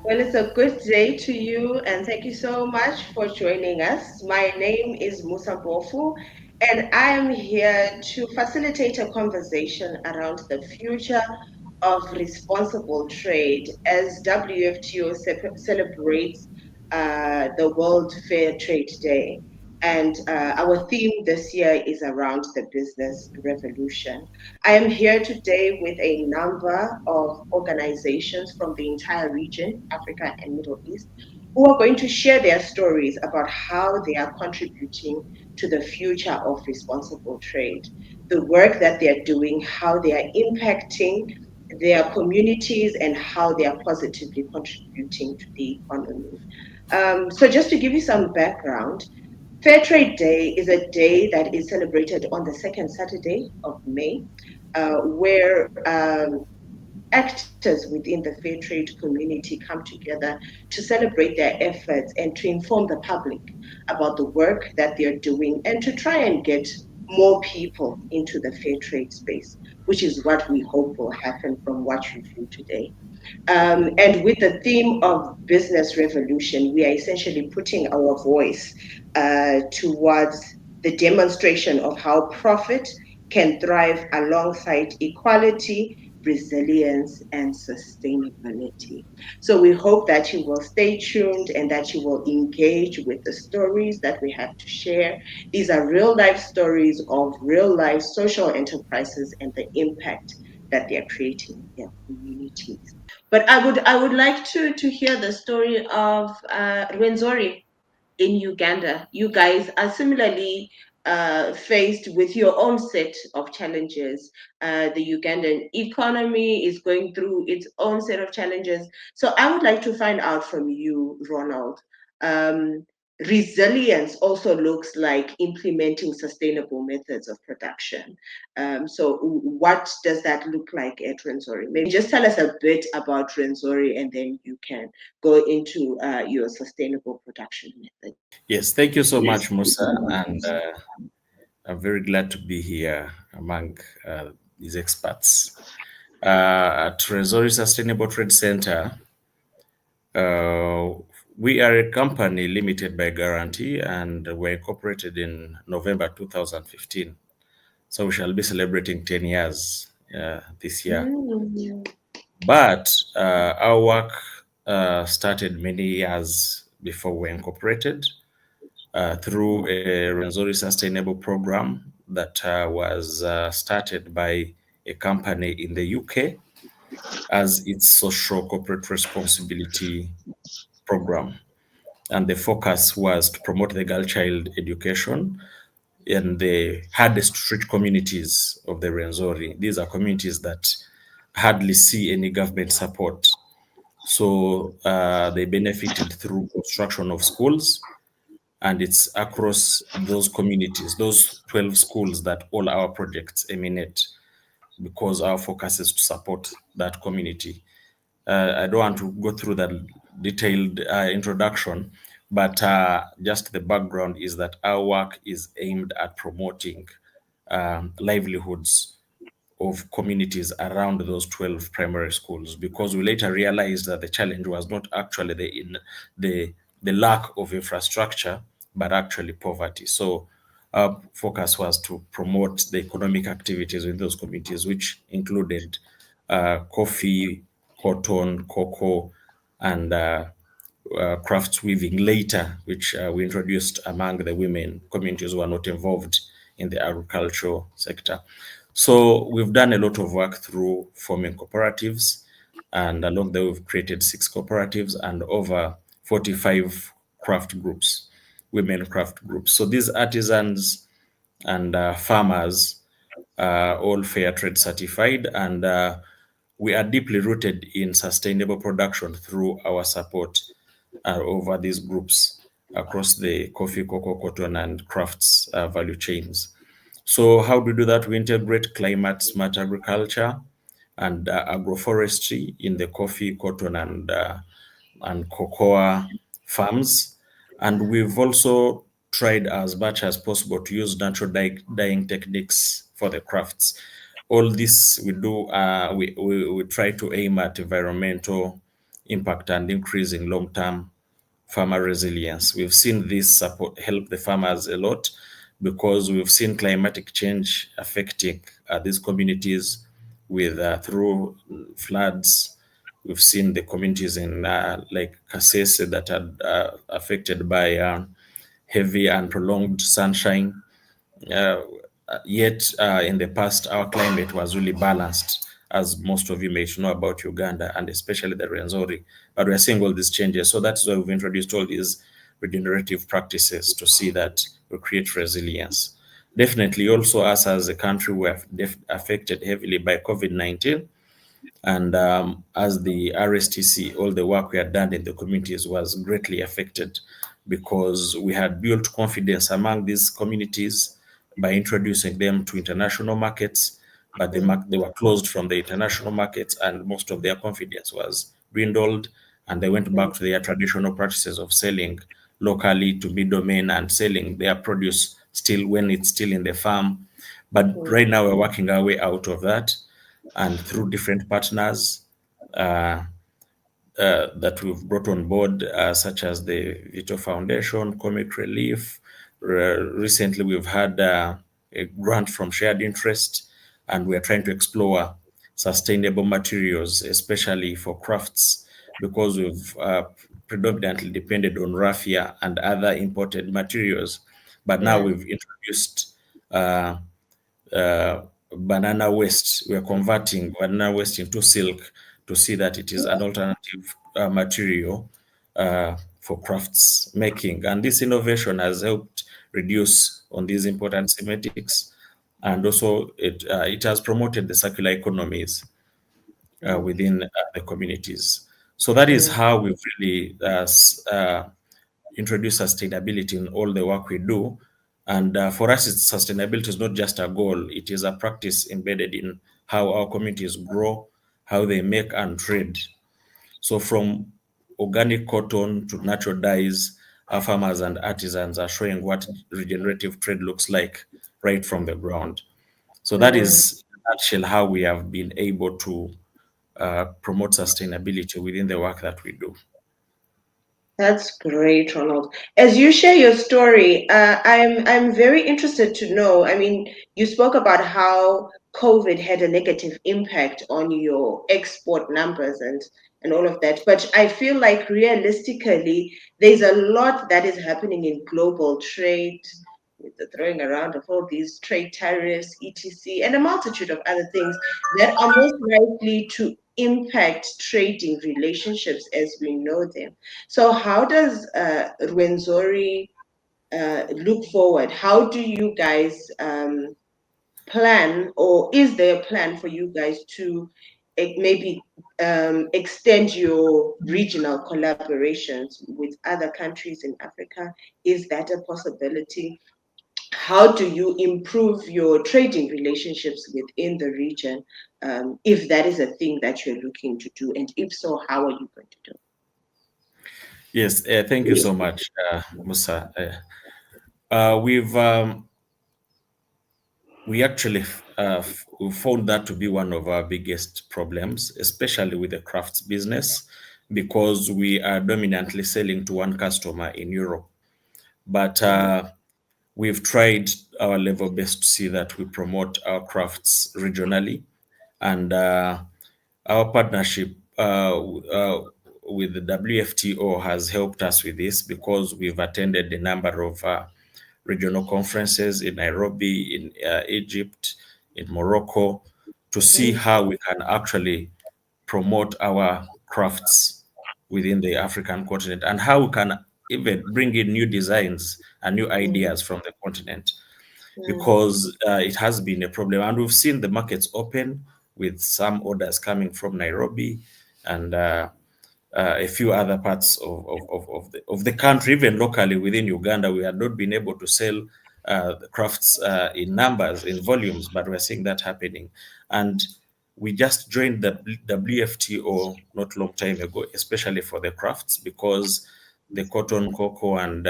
Well, it's a good day to you, and thank you so much for joining us. My name is Musa Bofu, and I am here to facilitate a conversation around the future of responsible trade as WFTO celebrates the World Fair Trade Day. And our theme this year is around the business revolution. I am here today with a number of organizations from the entire region, Africa and Middle East, who are going to share their stories about how they are contributing to the future of responsible trade, the work that they're doing, how they are impacting their communities, and how they are positively contributing to the economy. So, just to give you some background, Fair Trade Day is a day that is celebrated on the second Saturday of May, where actors within the fair trade community come together to celebrate their efforts and to inform the public about the work that they're doing and to try and get more people into the fair trade space, which is what we hope will happen from what you view today. And with the theme of business revolution, we are essentially putting our voice towards the demonstration of how profit can thrive alongside equality, resilience, and sustainability. So we hope that you will stay tuned and that you will engage with the stories that we have to share. These are real life stories of real life social enterprises and the impact that they are creating in their communities. But I would like to hear the story of Rwenzori in Uganda. You guys are similarly faced with your own set of challenges. The Ugandan economy is going through its own set of challenges. So I would like to find out from you, Ronald. Um, Resilience also looks like implementing sustainable methods of production. So what does that look like at Renzori? Maybe just tell us a bit about Renzori and then you can go into your sustainable production method. Yes, thank you so much, Musa, and I'm very glad to be here among these experts. At Resori Sustainable Trade Center, uh, we are a company limited by guarantee and we're incorporated in November 2015. So we shall be celebrating 10 years this year. Mm. But our work started many years before we incorporated through a Renzori Sustainable Program that was started by a company in the UK as its social corporate responsibility program. And the focus was to promote the girl child education in the hardest to reach communities of the Renzori. These are communities that hardly see any government support. So they benefited through construction of schools, and it's across those communities, those 12 schools that all our projects emanate because our focus is to support that community. I don't want to go through that detailed introduction, but just the background is that our work is aimed at promoting livelihoods of communities around those 12 primary schools, because we later realized that the challenge was not actually the the lack of infrastructure, but actually poverty. So our focus was to promote the economic activities in those communities, which included coffee, cotton, cocoa, and crafts weaving later, which we introduced among the women communities who are not involved in the agricultural sector. So we've done a lot of work through forming cooperatives, and along there we've created 6 cooperatives and over 45 craft groups, women craft groups. So these artisans and farmers are all fair trade certified, and we are deeply rooted in sustainable production through our support over these groups across the coffee, cocoa, cotton, and crafts value chains. So, how do we do that? We integrate climate smart agriculture and agroforestry in the coffee, cotton, and cocoa farms. And we've also tried as much as possible to use natural dyeing techniques for the crafts. All this we do, we try to aim at environmental impact and increasing long-term farmer resilience. We've seen this support help the farmers a lot because we've seen climatic change affecting these communities with through floods. We've seen the communities in like Kasese that are affected by heavy and prolonged sunshine. Uh, yet, in the past, our climate was really balanced, as most of you may know about Uganda and especially the Rwenzori. But we're seeing all these changes. So that's why we've introduced all these regenerative practices to see that we create resilience. Definitely, also, us as a country, we are affected heavily by COVID-19. And as the RSTC, all the work we had done in the communities was greatly affected because we had built confidence among these communities by introducing them to international markets, but they were closed from the international markets, and most of their confidence was dwindled, and they went back to their traditional practices of selling locally to middlemen and selling their produce still when it's still in the farm. But right now, we're working our way out of that and through different partners uh, that we've brought on board, such as the Vito Foundation, Comic Relief. Recently, we've had a grant from Shared Interest, and we are trying to explore sustainable materials, especially for crafts, because we've predominantly depended on raffia and other imported materials. But now Yeah. we've introduced uh, uh, banana waste. We are converting banana waste into silk to see that it is an alternative material for crafts making. And this innovation has helped reduce on these important sematics, and also it has promoted the circular economies within the communities. So that is how we've really introduce sustainability in all the work we do. And for us, sustainability is not just a goal, it is a practice embedded in how our communities grow, how they make and trade. So, from organic cotton to natural dyes, our farmers and artisans are showing what regenerative trade looks like right from the ground. So, that Mm. is, in a nutshell, how we have been able to promote sustainability within the work that we do. That's great, Ronald. As you share your story, I'm very interested to know. I mean, you spoke about how COVID had a negative impact on your export numbers and all of that. But I feel like realistically, there's a lot that is happening in global trade, with the throwing around of all these trade tariffs, etc., and a multitude of other things that are most likely to impact trading relationships as we know them. So, how does Rwenzori look forward? How do you guys plan, or is there a plan for you guys to maybe extend your regional collaborations with other countries in Africa? Is that a possibility? How do you improve your trading relationships within the region, if that is a thing that you're looking to do? And if so, how are you going to do Yes, thank you so much, Musa. We've we actually we found that to be one of our biggest problems, especially with the crafts business, because we are dominantly selling to one customer in Europe. But it? we've tried our level best to see that we promote our crafts regionally, and our partnership with the WFTO has helped us with this because we've attended a number of regional conferences in Nairobi, in Egypt, in Morocco, to see Mhm, how we can actually promote our crafts within the African continent and how we can even bring in new designs and new mhm, ideas from the continent mhm, because it has been a problem. And we've seen the markets open with some orders coming from Nairobi and a few other parts of the country, even locally within Uganda. We had not been able to sell the crafts in numbers, in volumes, but we're seeing that happening. And we just joined the WFTO not long time ago, especially for the crafts, because the cotton, cocoa, and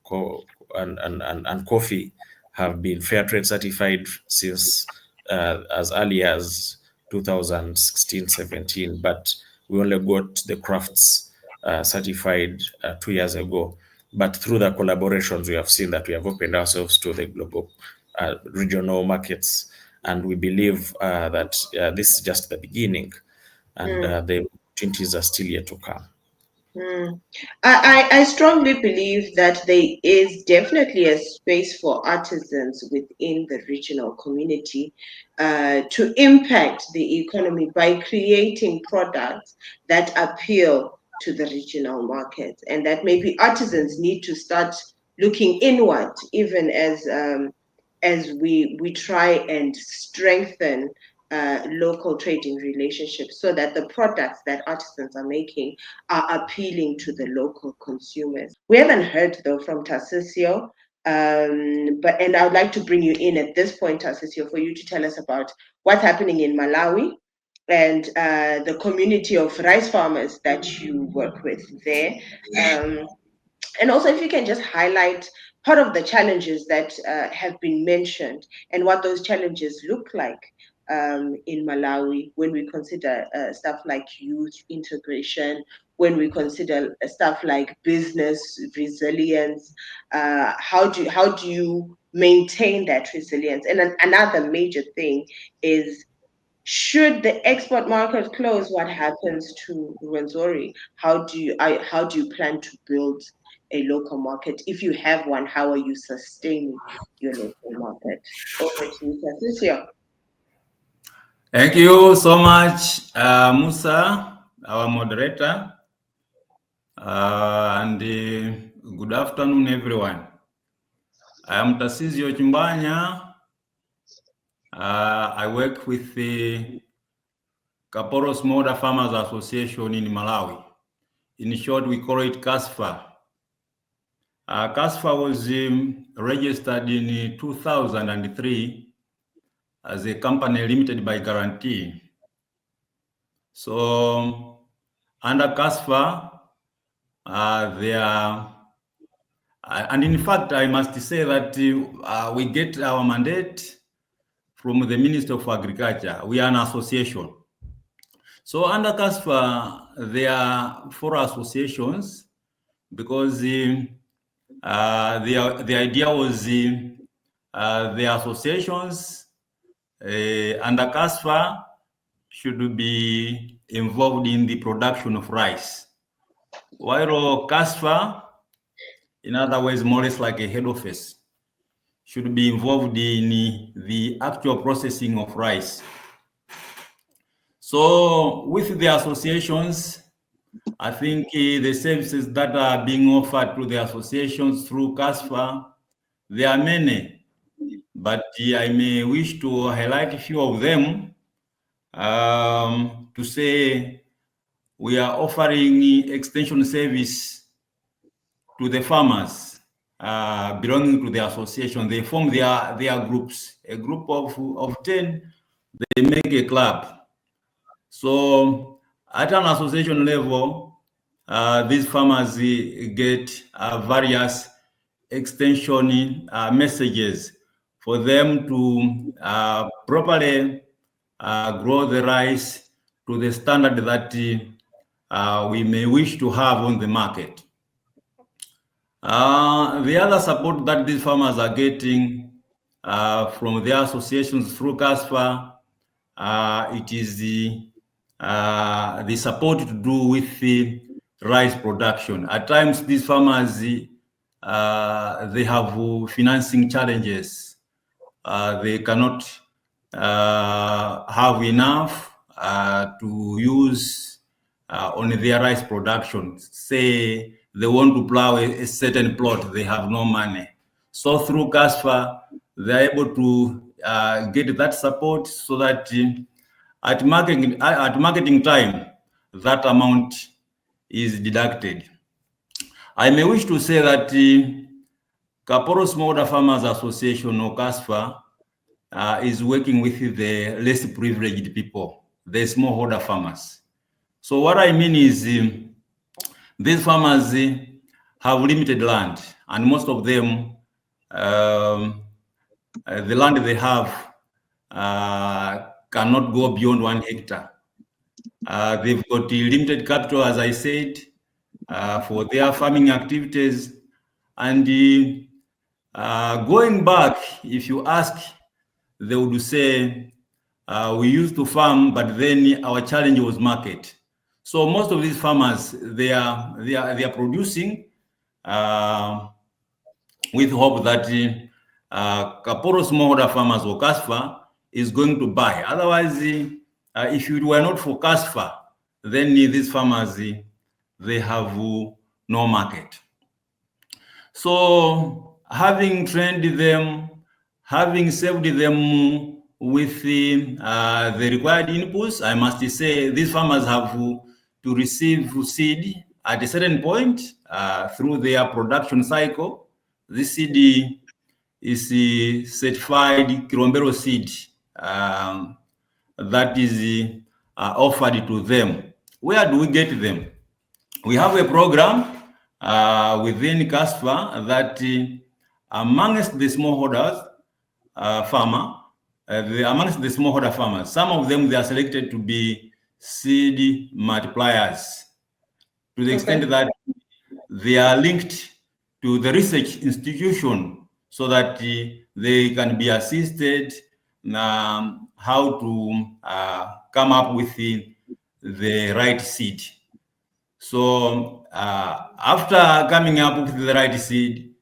co- and coffee have been fair trade certified since as early as 2016, 17. But We only got the crafts certified 2 years ago. But through the collaborations, we have seen that we have opened ourselves to the global regional markets. And we believe that this is just the beginning, and the opportunities are still yet to come. I strongly believe that there is definitely a space for artisans within the regional community to impact the economy by creating products that appeal to the regional market, and that maybe artisans need to start looking inward, even as we try and strengthen local trading relationships, so that the products that artisans are making are appealing to the local consumers. We haven't heard though from Tarcisio, and I would like to bring you in at this point, Tarcisio, for you to tell us about what's happening in Malawi and the community of rice farmers that you work with there. And also, if you can just highlight part of the challenges that have been mentioned and what those challenges look like in Malawi when we consider stuff like youth integration, when we consider stuff like business resilience. How do you maintain that resilience? And another major thing is, should the export market close, what happens to Rwenzori? How do you plan to build a local market? If you have one, how are you sustaining your local market? Over to you, Patricia. Thank you so much, Musa, our moderator, and good afternoon, everyone. I am Tarcisio Chimbanya. I work with the Kaporo Smallholder Farmers Association in Malawi. In short, we call it CASFA. CASFA was registered in 2003 as a company limited by guarantee. So under CASFA, and in fact, I must say that we get our mandate from the Minister of Agriculture. We are an association. So under CASFA, there are 4 associations, because the idea was the associations under CASFA should be involved in the production of rice, while CASFA, in other words, more or less like a head office, should be involved in the actual processing of rice. So with the associations, I think the services that are being offered to the associations through CASFA, there are many, but I may wish to highlight a few of them to say we are offering extension service to the farmers belonging to the association. They form their groups. A group of 10, they make a club. So at an association level, these farmers get various extension messages for them to properly grow the rice to the standard that we may wish to have on the market. The other support that these farmers are getting from their associations through CASFA, it is the support to do with the rice production. At times, these farmers, they have financing challenges. They cannot have enough to use on their rice production. Say they want to plow a certain plot, they have no money. So through CASFA, they're able to get that support, so that at marketing time, that amount is deducted. I may wish to say that Kaporo Smallholder Farmers Association, or CASFA, is working with the less privileged people, the smallholder farmers. So what I mean is these farmers have limited land, and most of them, the land they have cannot go beyond 1 hectare. They've got limited capital, as I said, for their farming activities. And going back, if you ask, they would say, we used to farm, but then our challenge was market. So most of these farmers, they are producing with hope that Kaporo smallholder farmers or CASFA is going to buy. Otherwise, if it were not for CASFA, then these farmers, they have no market. So having trained them, having saved them with the required inputs, I must say these farmers have to receive seed at a certain point through their production cycle. This seed is certified Kilombero seed that is offered to them. Where do we get them? We have a program within CASFA that amongst the smallholders amongst the smallholder farmers, some of them, they are selected to be seed multipliers to the extent that they are linked to the research institution so that they can be assisted how to come up with the right seed. So after coming up with the right seed,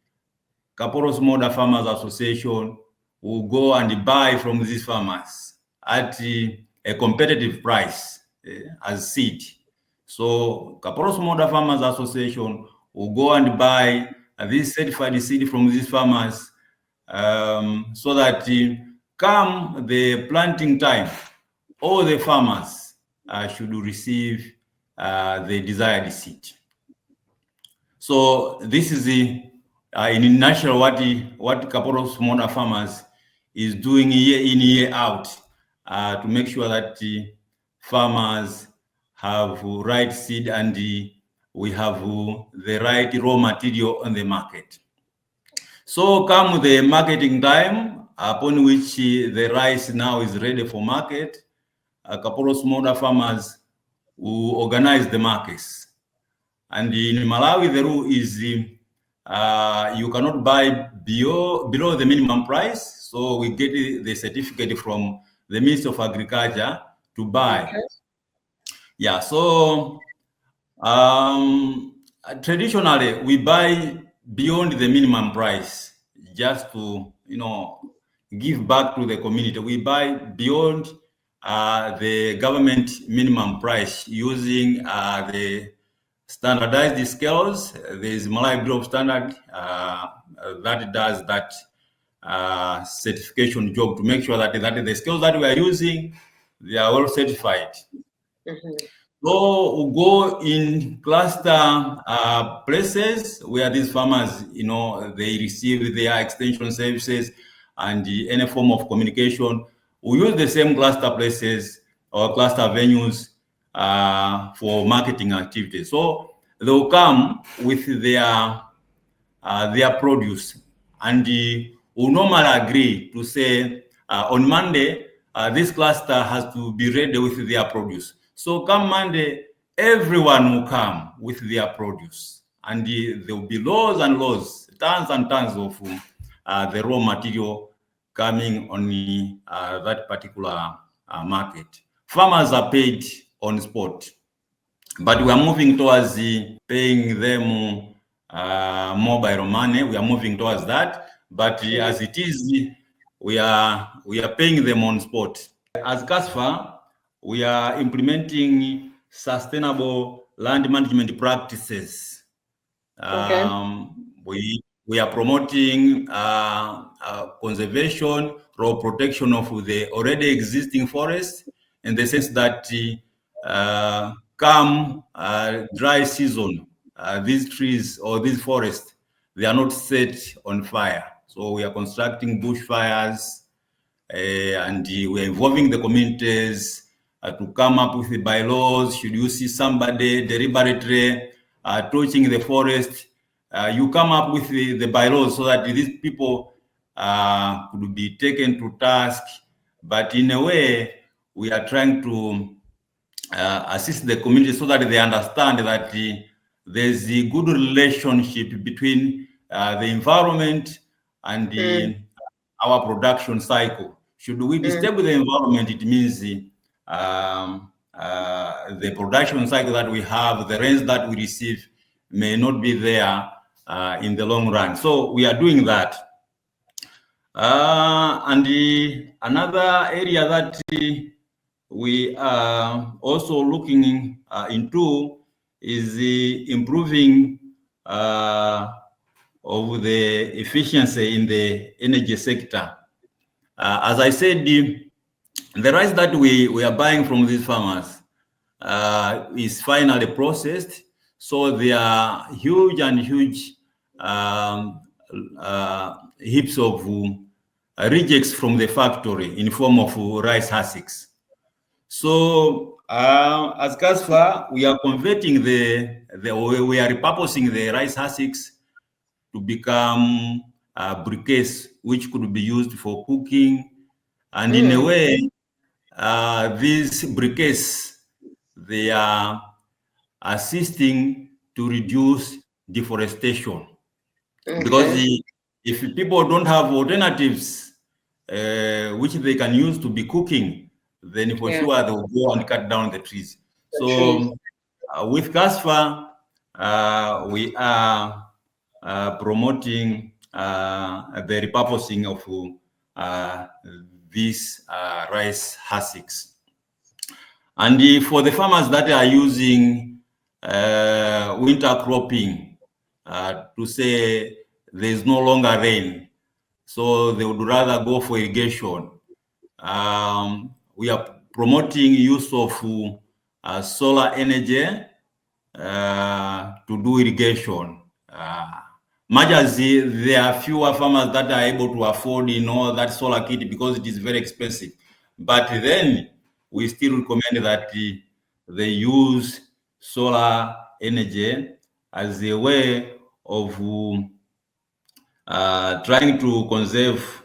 Kaporo Smallholder Farmers Association will go and buy from these farmers at a competitive price as seed. So Kaporo Smallholder Farmers Association will go and buy this certified seed from these farmers so that come the planting time, all the farmers should receive the desired seed. So this is in a nutshell what Kaporo Smallholder Farmers is doing year in, year out to make sure that farmers have right seed and we have the right raw material on the market. So come the marketing time, upon which the rice now is ready for market, Kaporo Smallholder Farmers will organize the markets. And in Malawi, the rule is you cannot buy below the minimum price. So we get the certificate from the Ministry of Agriculture to buy. Okay. Yeah, so traditionally we buy beyond the minimum price just to, give back to the community. We buy beyond the government minimum price using the standardized scales. There is Malawi Bureau of Standard that does that certification job to make sure that the scales that we are using, they are well certified. So we'll go in cluster places where these farmers, they receive their extension services and any form of communication. We use the same cluster places or cluster venues for marketing activities. So they'll come with their produce, and we'll normally agree to say on Monday this cluster has to be ready with their produce. So come Monday, everyone will come with their produce, and there will be loads and loads, tons and tons of the raw material coming on that particular market. Farmers are paid on spot, but we are moving towards paying them mobile money. We are moving towards that, but as it is, we are paying them on spot. As CASFA, we are implementing sustainable land management practices. We are promoting conservation or protection of the already existing forests, in the sense that come dry season, these trees or these forests, they are not set on fire. So we are constructing bushfires and we are involving the communities to come up with the bylaws. Should you see somebody deliberately torching the forest, you come up with the bylaws so that these people could be taken to task. But in a way, we are trying to assist the community so that they understand that there's a good relationship between the environment and our production cycle. Should we disturb the environment, it means the production cycle that we have, the rains that we receive may not be there in the long run. So we are doing that. Another area that we are also looking into is the improving of the efficiency in the energy sector. As I said, the rice that we are buying from these farmers is finally processed. So there are huge heaps of rejects from the factory in form of rice hussicks. So as CASFA, we are converting we are repurposing the rice hussicks to become briquettes, which could be used for cooking. And in a way, these briquettes, they are assisting to reduce deforestation. Because if people don't have alternatives which they can use to be cooking, then for sure they will go and cut down the trees. So with CASFA, we are promoting the repurposing of these rice hussicks. And for the farmers that are using winter cropping, to say there's no longer rain, so they would rather go for irrigation. We are promoting use of solar energy to do irrigation. Much as there are fewer farmers that are able to afford, that solar kit because it is very expensive. But then we still recommend that they use solar energy as a way of trying to conserve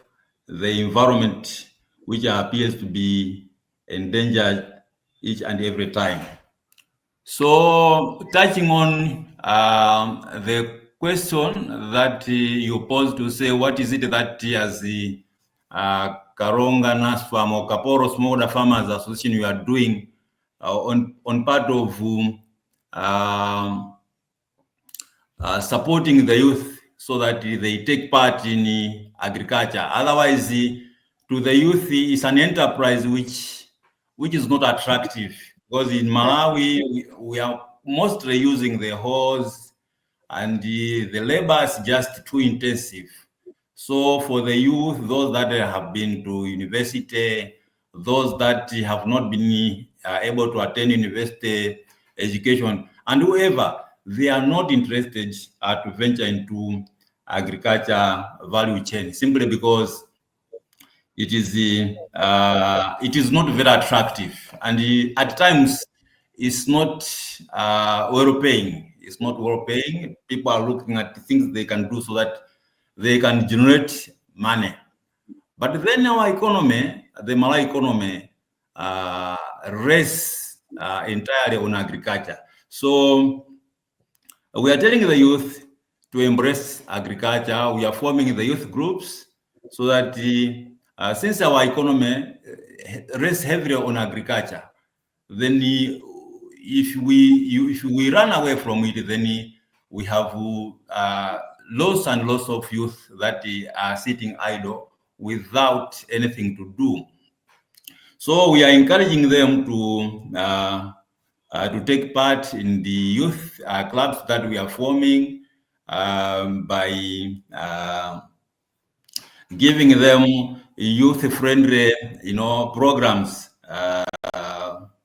the environment, which appears to be endangered each and every time. So touching on the question that you posed to say, what is it that as the Karonga NASFAM or Kaporo Smallholder Farmers Association you are doing on part of supporting the youth so that they take part in agriculture. Otherwise, to the youth, it's an enterprise which is not attractive, because in Malawi, we are mostly using the hose and the labor is just too intensive. So for the youth, those that have been to university, those that have not been able to attend university education, and whoever, they are not interested to venture into agriculture value chain, simply because it is not very attractive, and at times it's not well paying. It's not well paying. People are looking at things they can do so that they can generate money. But then our economy, the Malay economy, rests entirely on agriculture. So we are telling the youth to embrace agriculture. We are forming the youth groups so that since our economy rests heavily on agriculture, then if we run away from it, then we have lots and lots of youth that are sitting idle without anything to do. So we are encouraging them to take part in the youth clubs that we are forming by giving them youth-friendly, programs.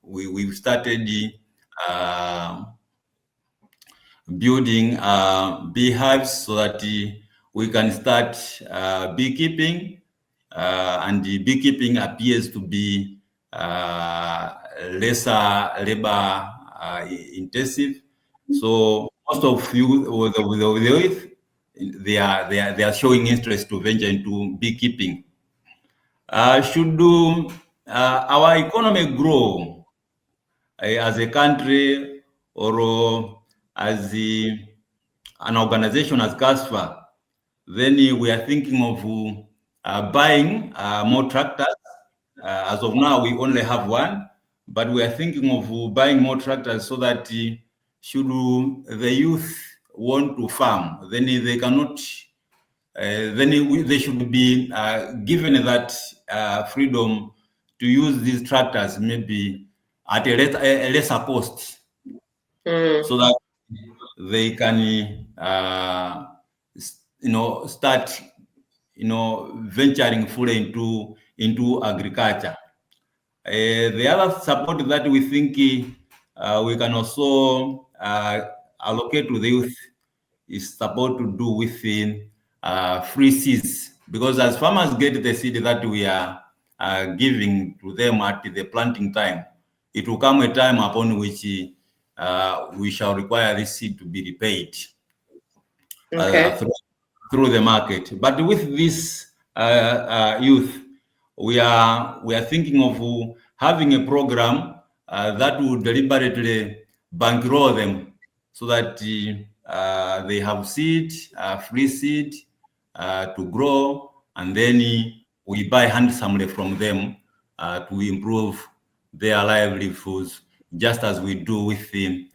We've started building beehives so that we can start beekeeping, and the beekeeping appears to be lesser labor intensive. So most of you, the youth, they are showing interest to venture into beekeeping. Should our economy grow, as a country or as an organization as CASFA, then we are thinking of buying more tractors. As of now, we only have one, but we are thinking of buying more tractors so that should the youth want to farm, then they cannot, they should be given that freedom to use these tractors maybe at a lesser cost, so that they can, start, venturing fully into agriculture. The other support that we think we can also allocate to the youth is support to do with free seeds, because as farmers get the seed that we are giving to them at the planting time, it will come a time upon which we shall require this seed to be repaid through the market. But with this youth, we are thinking of having a program that would deliberately bankroll them, so that they have seed, free seed to grow, and then we buy handsomely from them to improve their livelihoods, just as we do with the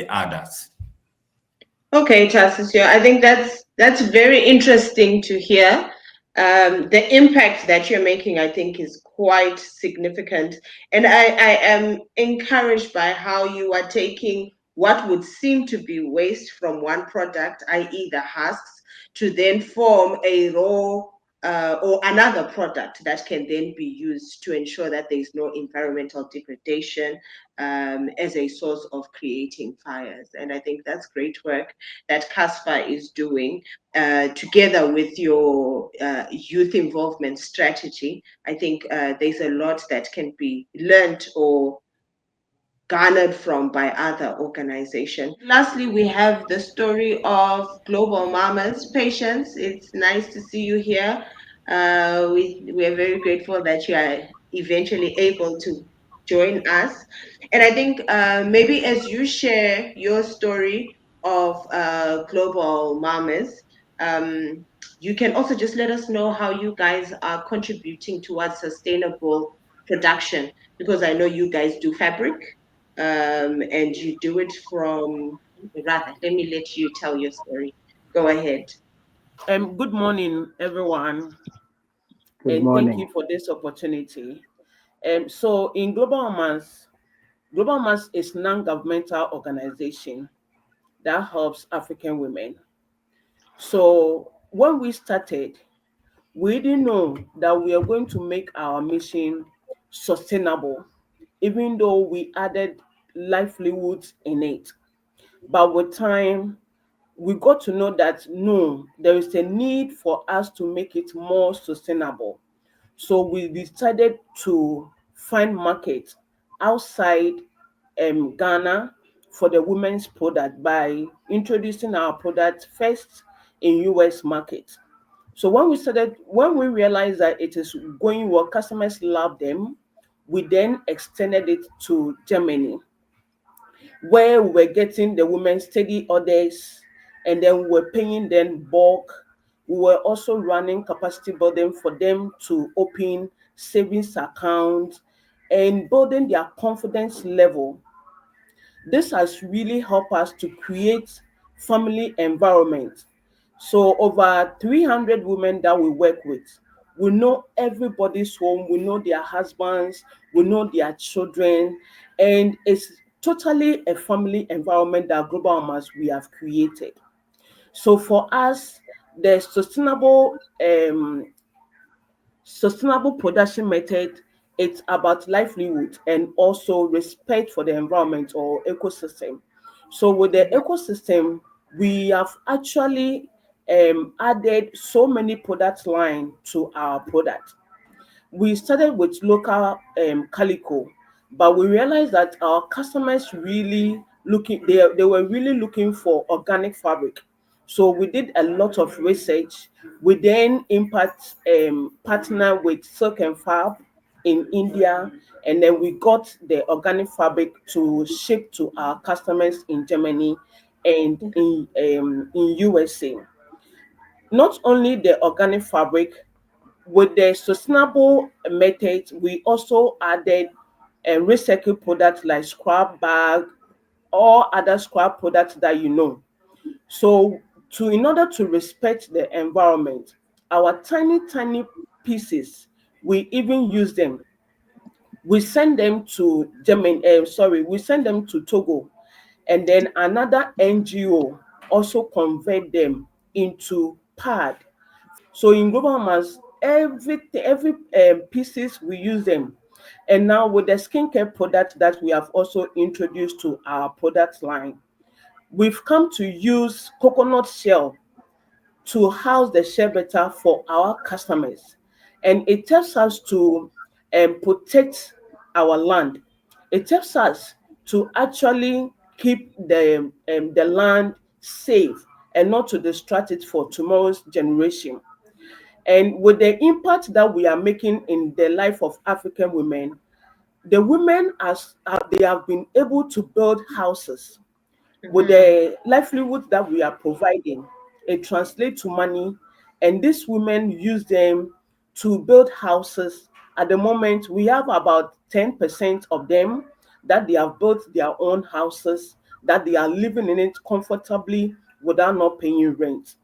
others. Okay, Tasisio, I think that's very interesting to hear. The impact that you're making, I think, is quite significant. And I am encouraged by how you are taking what would seem to be waste from one product, i.e. the husks, to then form a raw or another product that can then be used to ensure that there is no environmental degradation as a source of creating fires. And I think that's great work that CASFA is doing together with your youth involvement strategy. I think there's a lot that can be learned or garnered from by other organizations. Lastly, we have the story of Global Mamas. Patience, it's nice to see you here. We are very grateful that you are eventually able to join us. And I think maybe as you share your story of Global Mamas, you can also just let us know how you guys are contributing towards sustainable production, because I know you guys do fabric and you do it from, rather, let me let you tell your story. Go ahead. Good morning, everyone, Good and thank you morning. for this opportunity. So, in Global Mass is a non-governmental organization that helps African women. So, when we started, we didn't know that we are going to make our mission sustainable, even though we added livelihoods in it. But with time, we got to know that no, there is a need for us to make it more sustainable. So we decided to find market outside Ghana for the women's product by introducing our product first in US market. So when we realized that it is going well, customers love them, we then extended it to Germany, where we were getting the women steady orders, and then we were paying them bulk. We were also running capacity building for them to open savings accounts and building their confidence level. This has really helped us to create family environment. So over 300 women that we work with, we know everybody's home, we know their husbands, we know their children, and it's totally a family environment that Global Mass we have created. So for us, the sustainable production method, it's about livelihood and also respect for the environment or ecosystem. So with the ecosystem, we have actually added so many product line to our product. We started with local calico, but we realized that our customers really they were really looking for organic fabric. So we did a lot of research. We then partner with Silk and Fab in India, and then we got the organic fabric to ship to our customers in Germany and in USA. Not only the organic fabric, with the sustainable method, we also added recycled products like scrap bag or other scrap products that you know. So, in order to respect the environment, our tiny, tiny pieces, we even use them. We send them to Germany, we send them to Togo, and then another NGO also convert them into pad. So in global mass, every pieces we use them. And now with the skincare product that we have also introduced to our product line, we've come to use coconut shell to house the shea butter for our customers. And it helps us to protect our land. It helps us to actually keep the land safe and not to distract it for tomorrow's generation. And with the impact that we are making in the life of African women, the women as they have been able to build houses with the livelihood that we are providing. It translates to money, and these women use them to build houses. At the moment, we have about 10% of them that they have built their own houses, that they are living in it comfortably without not paying rent.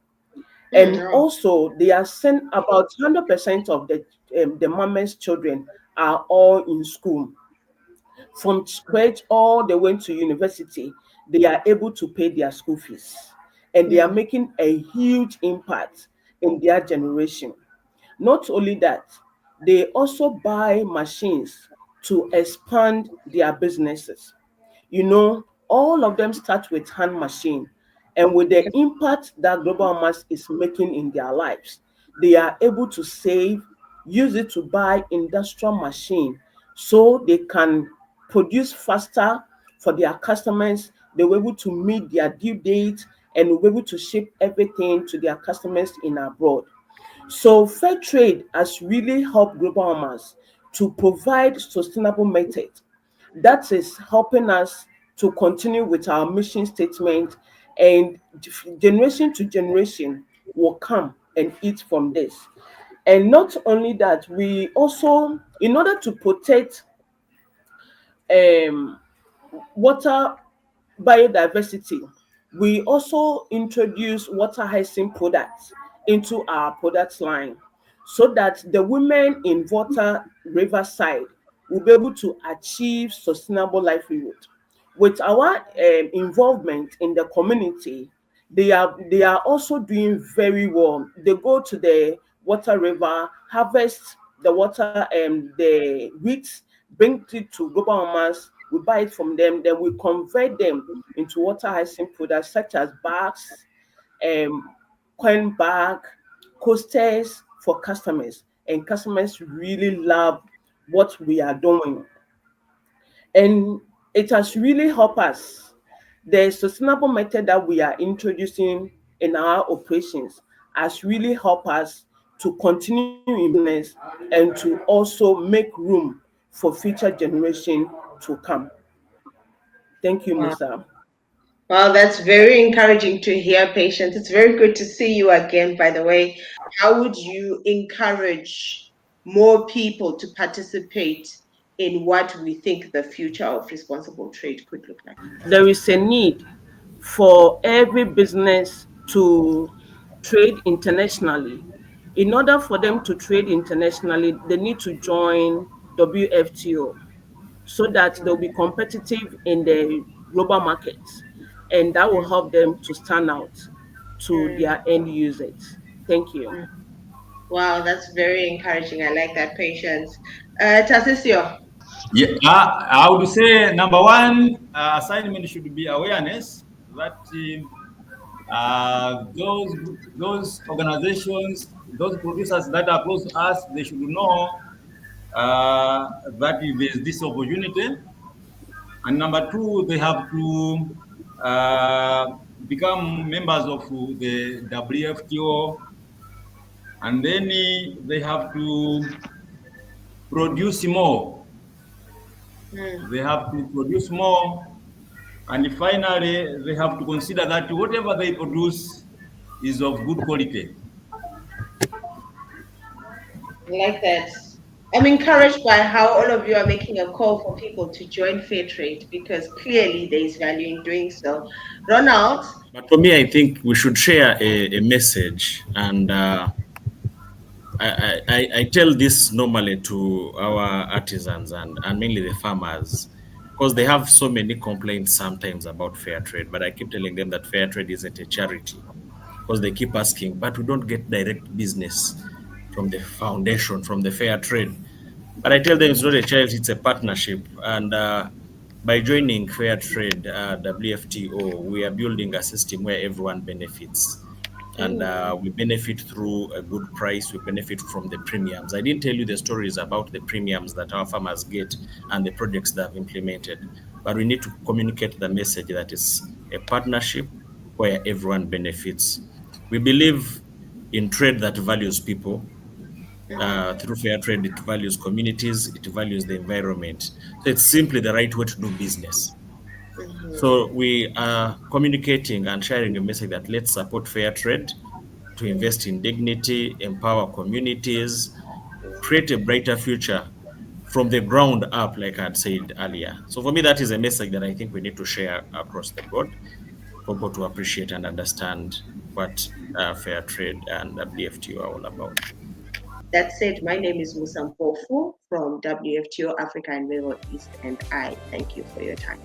And Oh, also, they are sent about 100% of the mama's children are all in school from scratch all the way to university. They are able to pay their school fees, and they are making a huge impact in their generation. Not only that, they also buy machines to expand their businesses. All of them start with hand machine, and with the impact that global mass is making in their lives, they are able to save, use it to buy industrial machine so they can produce faster for their customers. They were able to meet their due date and were able to ship everything to their customers in abroad. So fair trade has really helped global mass to provide sustainable method that is helping us to continue with our mission statement, and generation to generation will come and eat from this. And not only that, we also, in order to protect um, water biodiversity, we also introduce water hyacinth products into our product line so that the women in Water Riverside will be able to achieve sustainable livelihood. With our involvement in the community, they are also doing very well. They go to the water river, harvest the water and the wheat, bring it to global mass. We buy it from them, then we convert them into water hyacinth products such as bags, um, coin bag, coasters for customers, and customers really love what we are doing, and it has really helped us. The sustainable method that we are introducing in our operations has really helped us to continue in business and to also make room for future generation to come. Thank you, wow. Musa. Well, that's very encouraging to hear, Patience. It's very good to see you again, by the way. How would you encourage more people to participate in what we think the future of responsible trade could look like? There is a need for every business to trade internationally. In order for them to trade internationally, they need to join WFTO so that they'll be competitive in the global markets, and that will help them to stand out to Mm, their end users. Thank you. mm. Wow, that's very encouraging. I like that, Patience. Tasisio. Yeah, I would say number one assignment should be awareness that those organizations, those producers that are close to us, they should know that there's this opportunity. And number two, they have to become members of the WFTO, and then they have to produce more. They have to produce more. And finally, they have to consider that whatever they produce is of good quality. Like that. I'm encouraged by how all of you are making a call for people to join fair trade because clearly there is value in doing so. Ronald, But for me, I think we should share a message, and I tell this normally to our artisans and mainly the farmers, because they have so many complaints sometimes about fair trade. But I keep telling them that fair trade isn't a charity, because they keep asking, but we don't get direct business from the foundation, from the fair trade. But I tell them it's not a charity, it's a partnership. And by joining fair trade, WFTO, we are building a system where everyone benefits. And we benefit through a good price. We benefit from the premiums. I didn't tell you the stories about the premiums that our farmers get and the projects they have implemented, but we need to communicate the message that it's a partnership where everyone benefits. We believe in trade that values people. Through fair trade, it values communities, it values the environment. So it's simply the right way to do business. So we are communicating and sharing a message that let's support fair trade to invest in dignity, empower communities, create a brighter future from the ground up, like I had said earlier. So for me, that is a message that I think we need to share across the board for people to appreciate and understand what fair trade and WFTO are all about. that said, my name is Musa Mpofu from WFTO Africa and Middle East, and I thank you for your time.